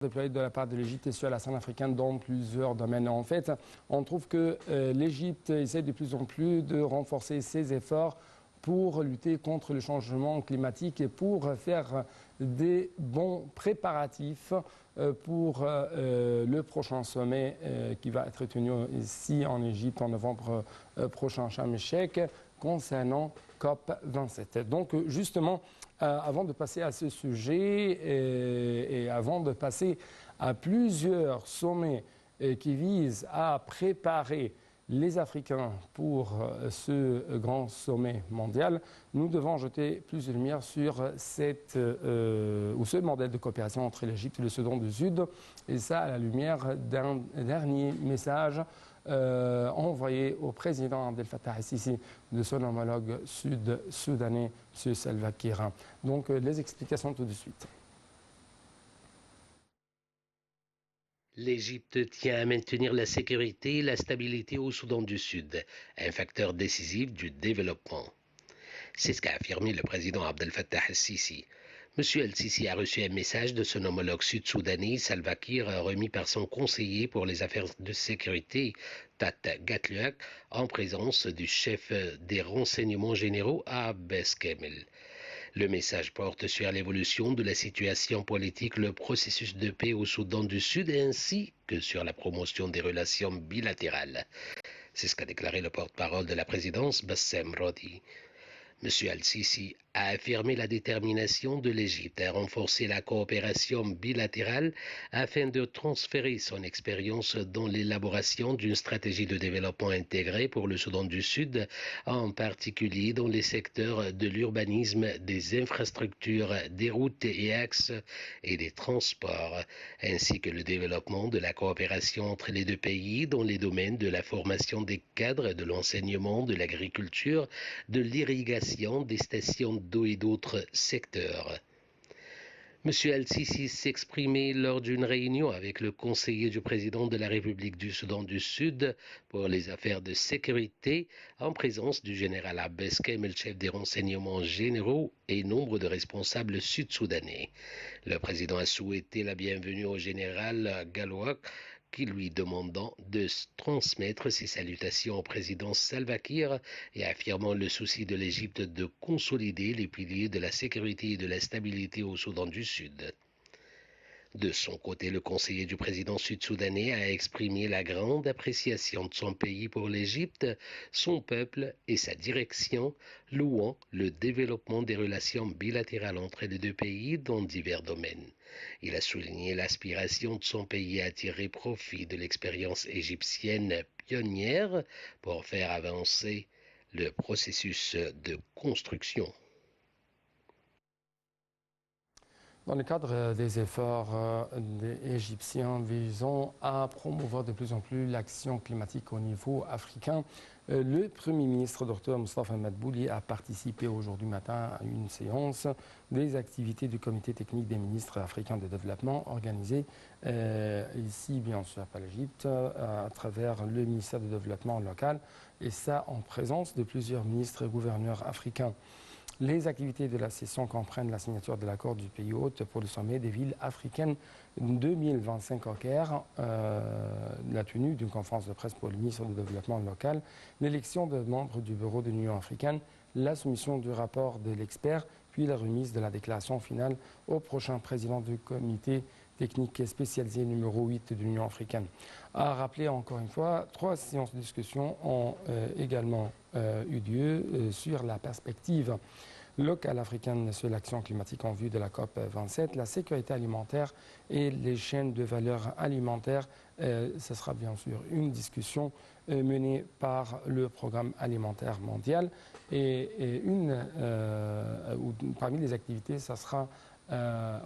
déployés de la part de l'Égypte sur la scène africaine dans plusieurs domaines. En fait, on trouve que l'Égypte essaie de plus en plus de renforcer ses efforts pour lutter contre le changement climatique et pour faire des bons préparatifs pour le prochain sommet qui va être tenu ici en Égypte en novembre prochain, Sharm el-Sheikh, concernant COP27. Donc justement, avant de passer à ce sujet et avant de passer à plusieurs sommets qui visent à préparer les Africains pour ce grand sommet mondial, nous devons jeter plus de lumière sur ce modèle de coopération entre l'Égypte et le Soudan du Sud, et ça à la lumière d'un dernier message envoyé au président Abdel Fattah el-Sisi de son homologue sud-soudanais, M. Salva Kiir. Donc les explications tout de suite. L'Égypte tient à maintenir la sécurité et la stabilité au Soudan du Sud, un facteur décisif du développement. C'est ce qu'a affirmé le président Abdel Fattah el-Sisi. M. el-Sisi a reçu un message de son homologue sud-soudanais, Salva Kiir, remis par son conseiller pour les affaires de sécurité, Tat Gatluak, en présence du chef des renseignements généraux, Abbas Kamel. Le message porte sur l'évolution de la situation politique, le processus de paix au Soudan du Sud ainsi que sur la promotion des relations bilatérales. C'est ce qu'a déclaré le porte-parole de la présidence, Bassem Rodi. M. al-Sisi a affirmé la détermination de l'Égypte à renforcer la coopération bilatérale afin de transférer son expérience dans l'élaboration d'une stratégie de développement intégrée pour le Soudan du Sud, en particulier dans les secteurs de l'urbanisme, des infrastructures, des routes et axes et des transports, ainsi que le développement de la coopération entre les deux pays dans les domaines de la formation des cadres, de l'enseignement, de l'agriculture, de l'irrigation, des stations d'eau et d'autres secteurs. M. al-Sisi s'exprimait lors d'une réunion avec le conseiller du président de la République du Soudan du Sud pour les affaires de sécurité, en présence du général Abbas Kamel, chef des renseignements généraux, et nombre de responsables sud-soudanais. Le président a souhaité la bienvenue au général Gatluak, qui lui demandant de transmettre ses salutations au président Salva Kiir et affirmant le souci de l'Égypte de consolider les piliers de la sécurité et de la stabilité au Soudan du Sud. De son côté, le conseiller du président sud-soudanais a exprimé la grande appréciation de son pays pour l'Égypte, son peuple et sa direction, louant le développement des relations bilatérales entre les deux pays dans divers domaines. Il a souligné l'aspiration de son pays à tirer profit de l'expérience égyptienne pionnière pour faire avancer le processus de construction. Dans le cadre des efforts égyptiens visant à promouvoir de plus en plus l'action climatique au niveau africain, le Premier ministre Dr Moustapha Madbouli a participé aujourd'hui matin à une séance des activités du Comité technique des ministres africains de développement organisée ici, bien sûr, par l'Égypte, à travers le ministère du Développement local, et ça en présence de plusieurs ministres et gouverneurs africains. Les activités de la session comprennent la signature de l'accord du pays hôte pour le sommet des villes africaines 2025 au Caire, la tenue d'une conférence de presse pour le ministre du Développement local, l'élection de membres du bureau de l'Union africaine, la soumission du rapport de l'expert, puis la remise de la déclaration finale au prochain président du comité technique spécialisé numéro 8 de l'Union africaine. À rappeler encore une fois, 3 séances de discussion ont également eu lieu sur la perspective locale africaine sur l'action climatique en vue de la COP27, la sécurité alimentaire et les chaînes de valeur alimentaire. Ce sera bien sûr une discussion menée par le Programme alimentaire mondial et parmi les activités, ça sera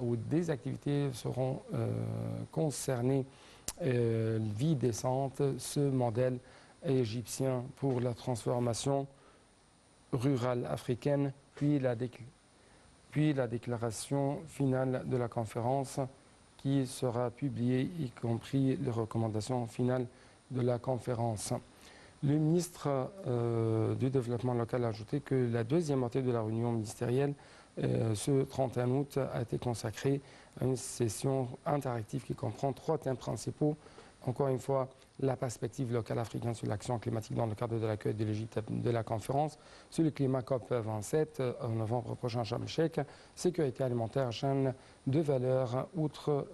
où des activités seront concernées vie décente, ce modèle égyptien pour la transformation rurale africaine, puis la déclaration finale de la conférence qui sera publiée, y compris les recommandations finales de la conférence. Le ministre du Développement local a ajouté que la deuxième moitié de la réunion ministérielle Ce 31 août a été consacré à une session interactive qui comprend 3 thèmes principaux. Encore une fois, la perspective locale africaine sur l'action climatique dans le cadre de l'accueil de l'Égypte de la conférence sur le climat COP27 en novembre prochain à Sharm el-Sheikh, sécurité alimentaire, chaîne de valeur, outre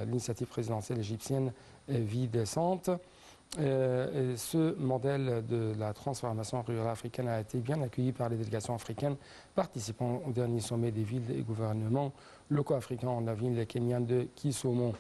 l'initiative présidentielle égyptienne Vie décente. Ce modèle de la transformation rurale africaine a été bien accueilli par les délégations africaines participant au dernier sommet des villes et gouvernements locaux africains en la ville kenyane de Kisumu.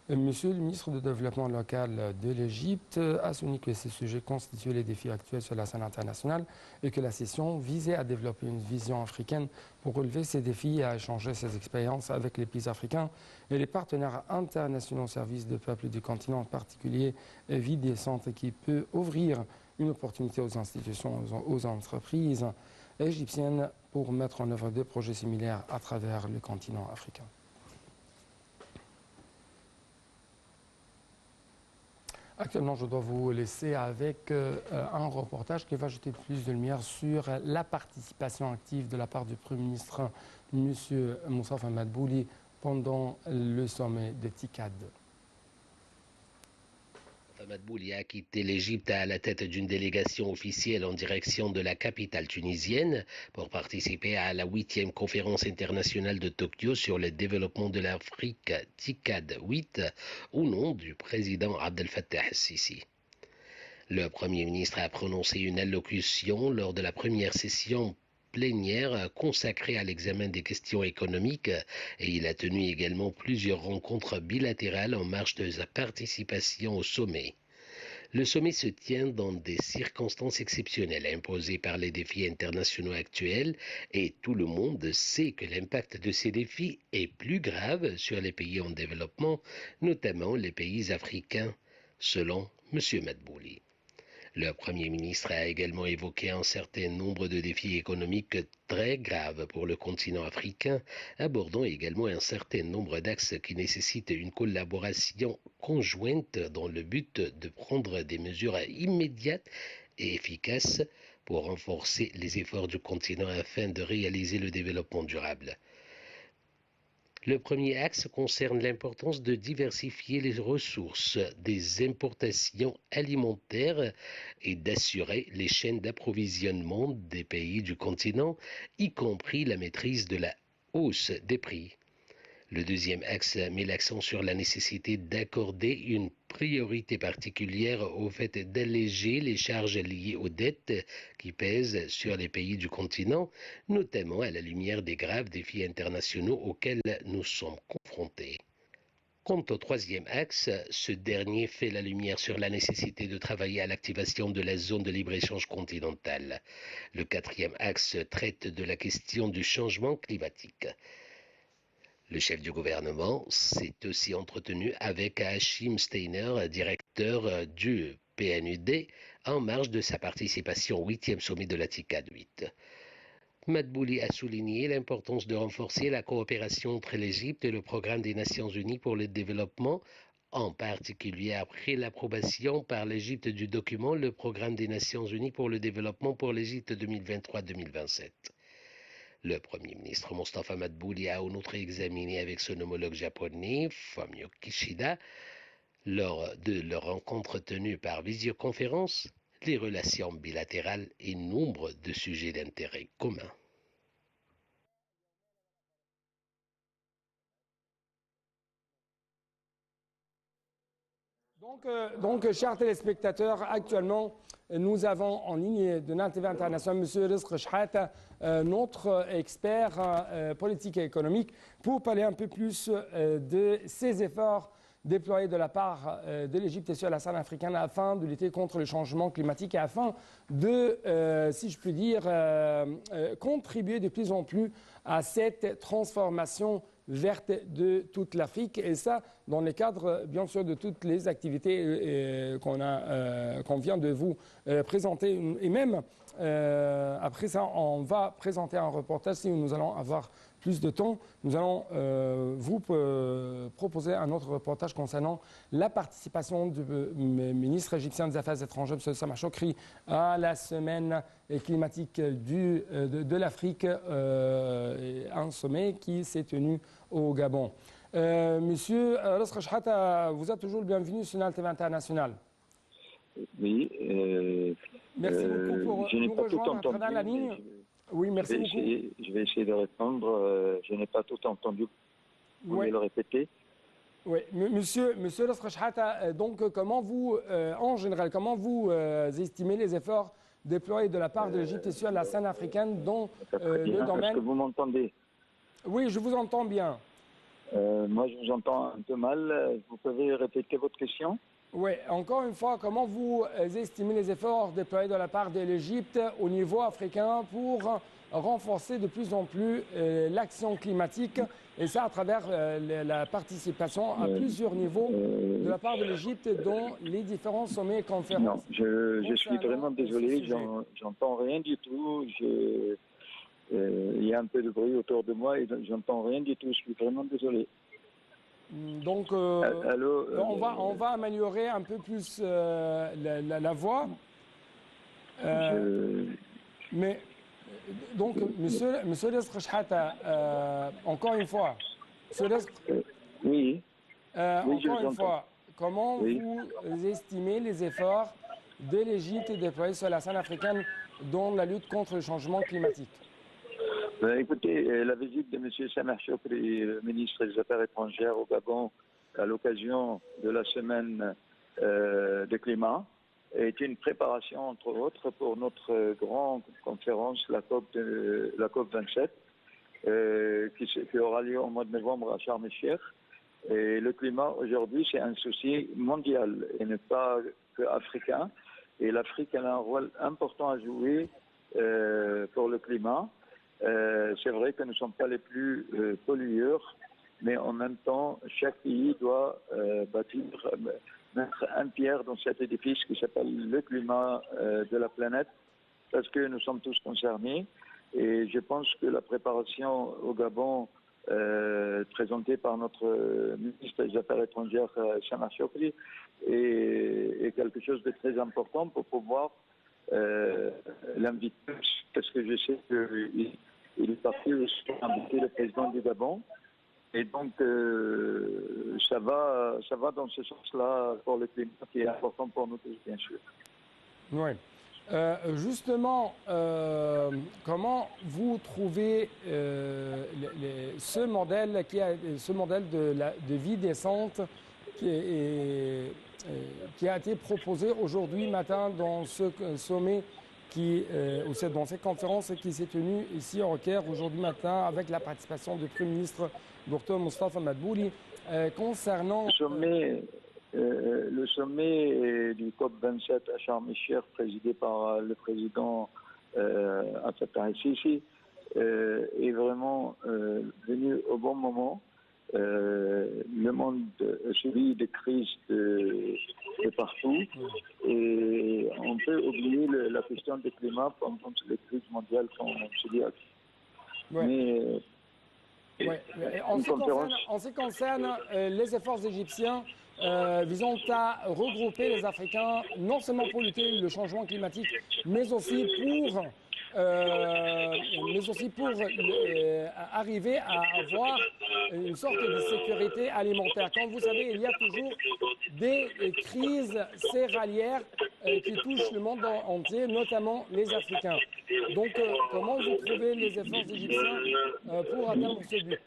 Monsieur le ministre du Développement local de l'Égypte a souligné que ces sujets constituent les défis actuels sur la scène internationale et que la session visait à développer une vision africaine pour relever ces défis et à échanger ses expériences avec les pays africains et les partenaires internationaux au service des peuples du continent, en particulier Vie décente, qui peut ouvrir une opportunité aux institutions, aux entreprises égyptiennes pour mettre en œuvre des projets similaires à travers le continent africain. Actuellement, je dois vous laisser avec un reportage qui va jeter plus de lumière sur la participation active de la part du Premier ministre, M. Moustapha Madbouli, pendant le sommet de TICAD. Madbouli a quitté l'Égypte à la tête d'une délégation officielle en direction de la capitale tunisienne pour participer à la 8e conférence internationale de Tokyo sur le développement de l'Afrique, TICAD 8, au nom du président Abdel Fattah el-Sisi. Le Premier ministre a prononcé une allocution lors de la première session plénière consacrée à l'examen des questions économiques et il a tenu également plusieurs rencontres bilatérales en marge de sa participation au sommet. Le sommet se tient dans des circonstances exceptionnelles imposées par les défis internationaux actuels et tout le monde sait que l'impact de ces défis est plus grave sur les pays en développement, notamment les pays africains, selon M. Madbouli. Le Premier ministre a également évoqué un certain nombre de défis économiques très graves pour le continent africain, abordant également un certain nombre d'axes qui nécessitent une collaboration conjointe dans le but de prendre des mesures immédiates et efficaces pour renforcer les efforts du continent afin de réaliser le développement durable. Le premier axe concerne l'importance de diversifier les ressources des importations alimentaires et d'assurer les chaînes d'approvisionnement des pays du continent, y compris la maîtrise de la hausse des prix. Le deuxième axe met l'accent sur la nécessité d'accorder une priorité particulière au fait d'alléger les charges liées aux dettes qui pèsent sur les pays du continent, notamment à la lumière des graves défis internationaux auxquels nous sommes confrontés. Quant au troisième axe, ce dernier fait la lumière sur la nécessité de travailler à l'activation de la zone de libre-échange continentale. Le quatrième axe traite de la question du changement climatique. Le chef du gouvernement s'est aussi entretenu avec Hachim Steiner, directeur du PNUD, en marge de sa participation au 8e sommet de la TICAD 8. Madbouli a souligné l'importance de renforcer la coopération entre l'Égypte et le Programme des Nations Unies pour le développement, en particulier après l'approbation par l'Égypte du document Le Programme des Nations Unies pour le développement pour l'Égypte 2023-2027. Le Premier ministre Moustapha Madbouli a en outre examiné avec son homologue japonais, Fumio Kishida, lors de leur rencontre tenue par visioconférence, les relations bilatérales et nombre de sujets d'intérêt commun. Donc, chers téléspectateurs, actuellement, nous avons en ligne de l'ANTV International M. Rizk Chhat, notre expert politique et économique, pour parler un peu plus de ces efforts déployés de la part de l'Égypte et sur la scène africaine afin de lutter contre le changement climatique et afin de, si je puis dire, contribuer de plus en plus à cette transformation verte de toute l'Afrique, et ça dans le cadre bien sûr de toutes les activités qu'on vient de vous présenter, et même après ça on va présenter un reportage si nous allons avoir plus de temps, nous allons vous proposer un autre reportage concernant la participation du ministre égyptien des Affaires étrangères, M. Samar Chokri, à la semaine climatique de l'Afrique, un sommet qui s'est tenu au Gabon. Monsieur Rasqa Chehata, vous êtes toujours le bienvenu sur Nal TV International. Oui. Merci beaucoup pour nous rejoindre à travers la ligne. Oui, merci beaucoup. Je vais essayer de répondre. Je n'ai pas tout entendu. Vous pouvez le répéter? Oui, monsieur Rasqa Chehata, donc comment vous, en général, comment vous estimez les efforts déployés de la part de l'Égypte sur la scène africaine dans le domaine... Est-ce que vous m'entendez? Oui, je vous entends bien. Moi, je vous entends un peu mal. Vous pouvez répéter votre question? Oui, encore une fois, comment vous estimez les efforts déployés de la part de l'Égypte au niveau africain pour renforcer de plus en plus l'action climatique, et ça à travers la participation à plusieurs niveaux de la part de l'Égypte dans les différents sommets et conférences? Non, je suis vraiment désolé, j'entends rien du tout. Il y a un peu de bruit autour de moi et j'entends rien du tout. Je suis vraiment désolé. Donc, on va améliorer un peu plus la voix. Mais, donc, monsieur Rasqa Chehata, encore une fois, oui. Encore une fois, comment vous estimez les efforts de l'Égypte déployés sur la scène africaine dans la lutte contre le changement climatique? Écoutez, la visite de M. Samar Chokri, le ministre des Affaires étrangères au Gabon, à l'occasion de la semaine de climat, est une préparation, entre autres, pour notre grande conférence, la COP 27, qui aura lieu au mois de novembre à Sharm el-Sheikh. Et le climat, aujourd'hui, c'est un souci mondial et n'est pas que africain. Et l'Afrique a un rôle important à jouer pour le climat. C'est vrai que nous ne sommes pas les plus pollueurs, mais en même temps, chaque pays doit mettre un pierre dans cet édifice qui s'appelle le climat de la planète, parce que nous sommes tous concernés. Et je pense que la préparation au Gabon, présentée par notre ministre des Affaires étrangères, Samar Chokri, est quelque chose de très important pour pouvoir l'inviter, parce que je sais qu'il est parti aussi pour inviter le président du Gabon. Et donc, ça va dans ce sens-là pour le climat qui est important pour nous tous, bien sûr. Oui. Justement, comment vous trouvez ce modèle de vie décente qui a été proposé aujourd'hui matin dans ce sommet dans cette conférence qui s'est tenue ici au Caire aujourd'hui matin avec la participation du Premier ministre Dr Moustapha Madbouli concernant... Le sommet du COP27 à Sharm el-Sheikh, présidé par le président Abdel Fattah el-Sisi, est vraiment venu au bon moment. Le monde subit des crises de partout et on peut oublier la question du climat pendant les crises mondiales qu'on subit. Ouais. En ce qui concerne les efforts égyptiens visant à regrouper les Africains, non seulement pour lutter contre le changement climatique, mais aussi pour arriver à avoir une sorte de sécurité alimentaire. Comme vous savez, il y a toujours des crises céréalières qui touchent le monde entier, notamment les Africains. Donc, comment vous trouvez les efforts égyptiens pour atteindre ce but?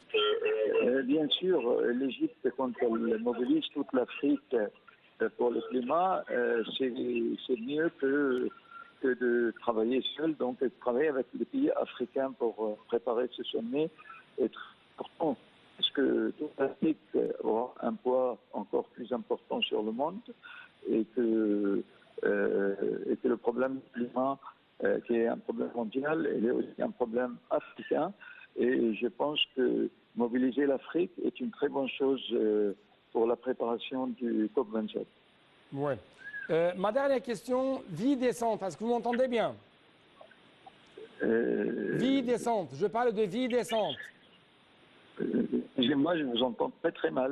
Bien sûr, l'Égypte, quand elle mobilise toute l'Afrique pour le climat, c'est mieux que de travailler seul. Donc, travailler avec les pays africains pour préparer ce sommet est très important. Parce que toute l'Afrique aura un poids encore plus important sur le monde et que le problème du climat, qui est un problème mondial, est aussi un problème africain. Et je pense que mobiliser l'Afrique est une très bonne chose pour la préparation du COP27. Oui. Ma dernière question, vie décente, est-ce que vous m'entendez bien? Vie décente, je parle de vie décente. Moi, je vous entends très très mal.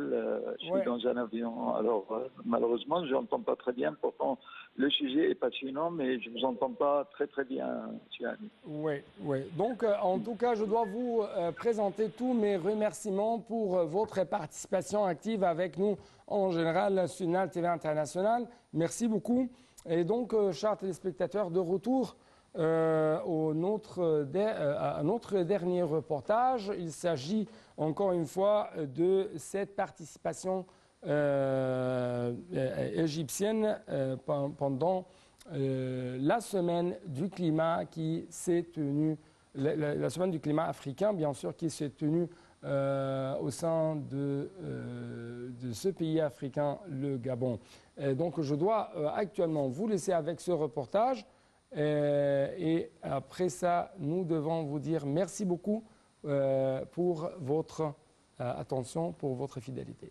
Je suis Ouais. dans un avion. Alors, malheureusement, je n'entends pas très bien. Pourtant, le sujet est passionnant, mais je ne vous entends pas très très bien, monsieur Ali. Oui, oui. Donc, en tout cas, je dois vous présenter tous mes remerciements pour votre participation active avec nous en général sur Nal TV International. Merci beaucoup. Et donc, chers téléspectateurs, de retour à notre dernier reportage. Il s'agit encore une fois de cette participation égyptienne pendant la semaine du climat qui s'est tenue, la semaine du climat africain, bien sûr, qui s'est tenue au sein de ce pays africain, le Gabon. Et donc, je dois actuellement vous laisser avec ce reportage. Et après ça, nous devons vous dire merci beaucoup pour votre attention, pour votre fidélité.